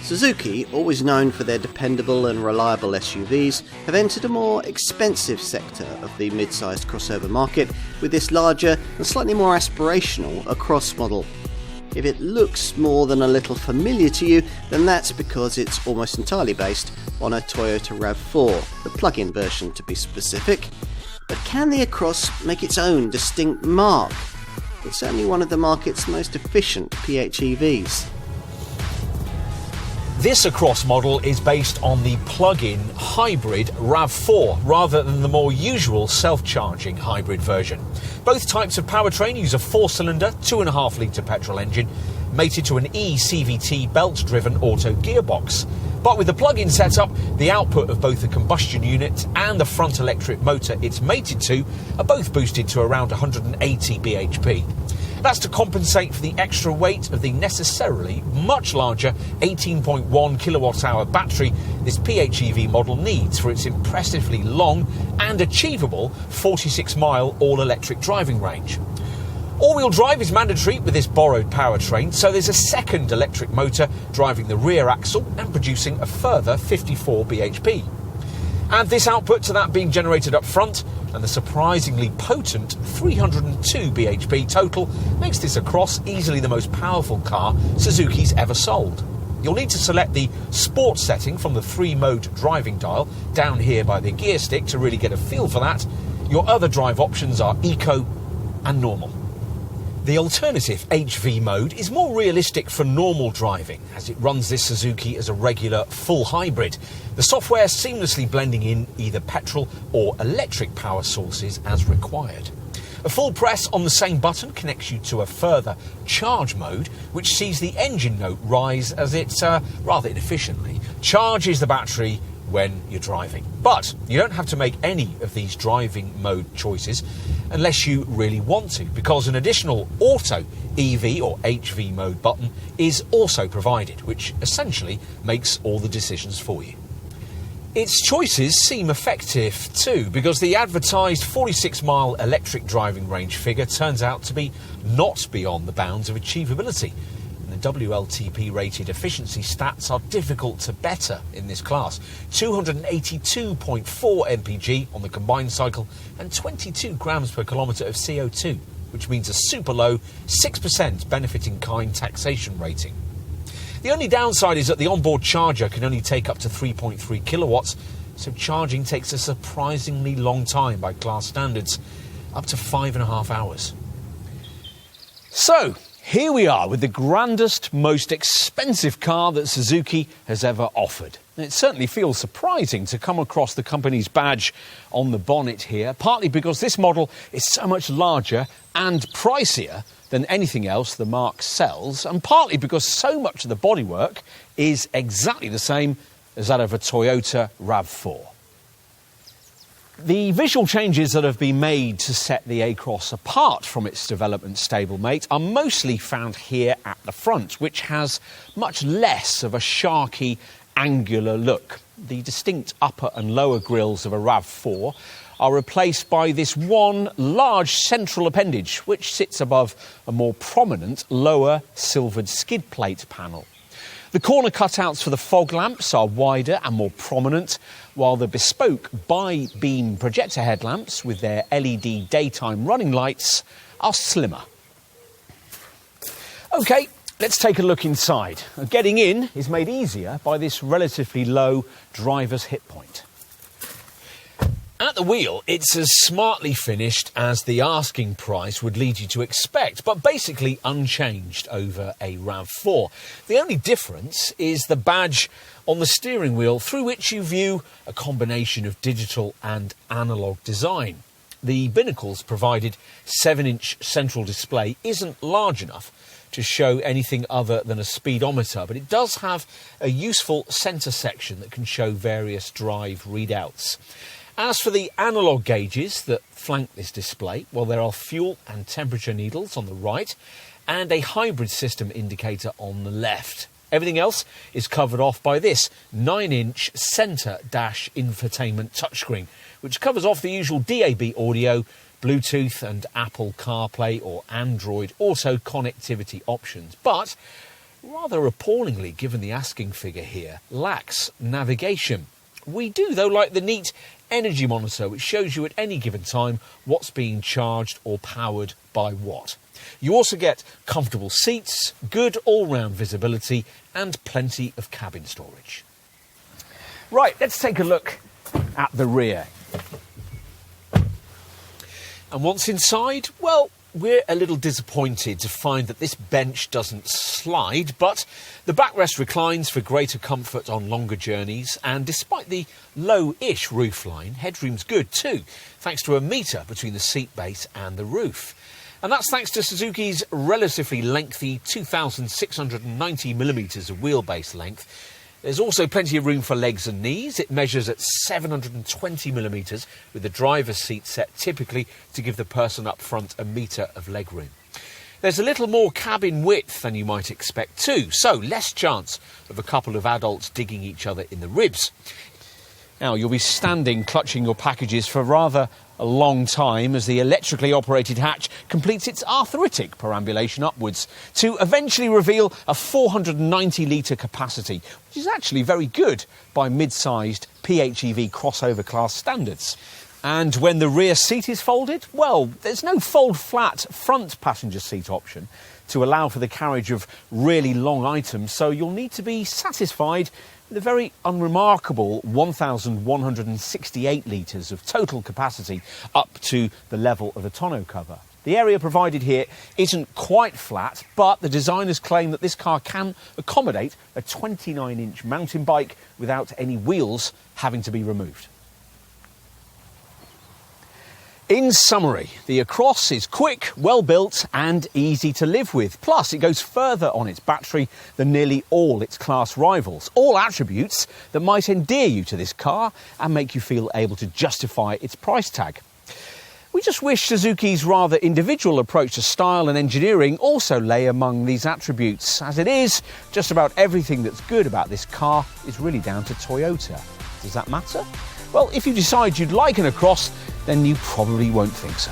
Suzuki, always known for their dependable and reliable SUVs, have entered a more expensive sector of the mid-sized crossover market with this larger and slightly more aspirational Across model. If it looks more than a little familiar to you, then that's because it's almost entirely based on a Toyota RAV4, the plug-in version to be specific. But can the Across make its own distinct mark? It's certainly one of the market's most efficient PHEVs. This Across model is based on the plug-in hybrid RAV4 rather than the more usual self-charging hybrid version. Both types of powertrain use a 4-cylinder, 2.5 litre petrol engine mated to an eCVT belt-driven auto gearbox. But with the plug-in setup, the output of both the combustion unit and the front electric motor it's mated to are both boosted to around 180 bhp. That's to compensate for the extra weight of the necessarily much larger 18.1 kilowatt-hour battery this PHEV model needs for its impressively long and achievable 46-mile all-electric driving range. All-wheel drive is mandatory with this borrowed powertrain, so there's a second electric motor driving the rear axle and producing a further 54 bhp. Add this output to that being generated up front, and the surprisingly potent 302 bhp total makes this Across easily the most powerful car Suzuki's ever sold. You'll need to select the Sport setting from the 3-mode driving dial down here by the gear stick to really get a feel for that. Your other drive options are Eco and Normal. The alternative HV mode is more realistic for normal driving, as it runs this Suzuki as a regular full hybrid, the software seamlessly blending in either petrol or electric power sources as required. A full press on the same button connects you to a further charge mode, which sees the engine note rise as it, rather inefficiently, charges the battery when you're driving. But you don't have to make any of these driving mode choices unless you really want to, because an additional auto EV or HV mode button is also provided, which essentially makes all the decisions for you. Its choices seem effective too, because the advertised 46-mile electric driving range figure turns out to be not beyond the bounds of achievability. The WLTP rated efficiency stats are difficult to better in this class. 282.4 mpg on the combined cycle and 22 grams per kilometre of CO2, which means a super low 6% benefit-in-kind taxation rating. The only downside is that the onboard charger can only take up to 3.3 kilowatts, so charging takes a surprisingly long time by class standards, up to 5.5 hours. So, here we are with the grandest, most expensive car that Suzuki has ever offered. And it certainly feels surprising to come across the company's badge on the bonnet here, partly because this model is so much larger and pricier than anything else the marque sells, and partly because so much of the bodywork is exactly the same as that of a Toyota RAV4. The visual changes that have been made to set the Across apart from its development stablemate are mostly found here at the front, which has much less of a sharky, angular look. The distinct upper and lower grilles of a RAV4 are replaced by this one large central appendage, which sits above a more prominent lower silvered skid plate panel. The corner cutouts for the fog lamps are wider and more prominent, while the bespoke bi-beam projector headlamps with their LED daytime running lights are slimmer. OK, let's take a look inside. Getting in is made easier by this relatively low driver's hip point. At the wheel, it's as smartly finished as the asking price would lead you to expect, but basically unchanged over a RAV4. The only difference is the badge on the steering wheel, through which you view a combination of digital and analogue design. The binnacles provided 7-inch central display isn't large enough to show anything other than a speedometer, but it does have a useful centre section that can show various drive readouts. As for the analogue gauges that flank this display, well, there are fuel and temperature needles on the right and a hybrid system indicator on the left. Everything else is covered off by this 9-inch centre dash infotainment touchscreen, which covers off the usual DAB audio, Bluetooth and Apple CarPlay or Android Auto connectivity options. But rather appallingly given the asking figure here, lacks navigation. We do, though, like the neat energy monitor, which shows you at any given time what's being charged or powered by what. You also get comfortable seats, good all-round visibility, and plenty of cabin storage. Right, let's take a look at the rear. And once inside, well, we're a little disappointed to find that this bench doesn't slide, but the backrest reclines for greater comfort on longer journeys, and despite the low-ish roofline, headroom's good too, thanks to a metre between the seat base and the roof. And that's thanks to Suzuki's relatively lengthy 2,690mm of wheelbase length. There's also plenty of room for legs and knees. It measures at 720mm, with the driver's seat set typically to give the person up front a metre of legroom. There's a little more cabin width than you might expect too, so less chance of a couple of adults digging each other in the ribs. Now, you'll be standing clutching your packages for rather a long time as the electrically operated hatch completes its arthritic perambulation upwards to eventually reveal a 490-litre capacity, which is actually very good by mid-sized PHEV crossover class standards. And when the rear seat is folded, well, there's no fold-flat front passenger seat option to allow for the carriage of really long items, so you'll need to be satisfied with a very unremarkable 1,168 litres of total capacity up to the level of the tonneau cover. The area provided here isn't quite flat, but the designers claim that this car can accommodate a 29-inch mountain bike without any wheels having to be removed. In summary, the Across is quick, well-built and easy to live with. Plus, it goes further on its battery than nearly all its class rivals. All attributes that might endear you to this car and make you feel able to justify its price tag. We just wish Suzuki's rather individual approach to style and engineering also lay among these attributes. As it is, just about everything that's good about this car is really down to Toyota. Does that matter? Well, if you decide you'd like an Across, then you probably won't think so.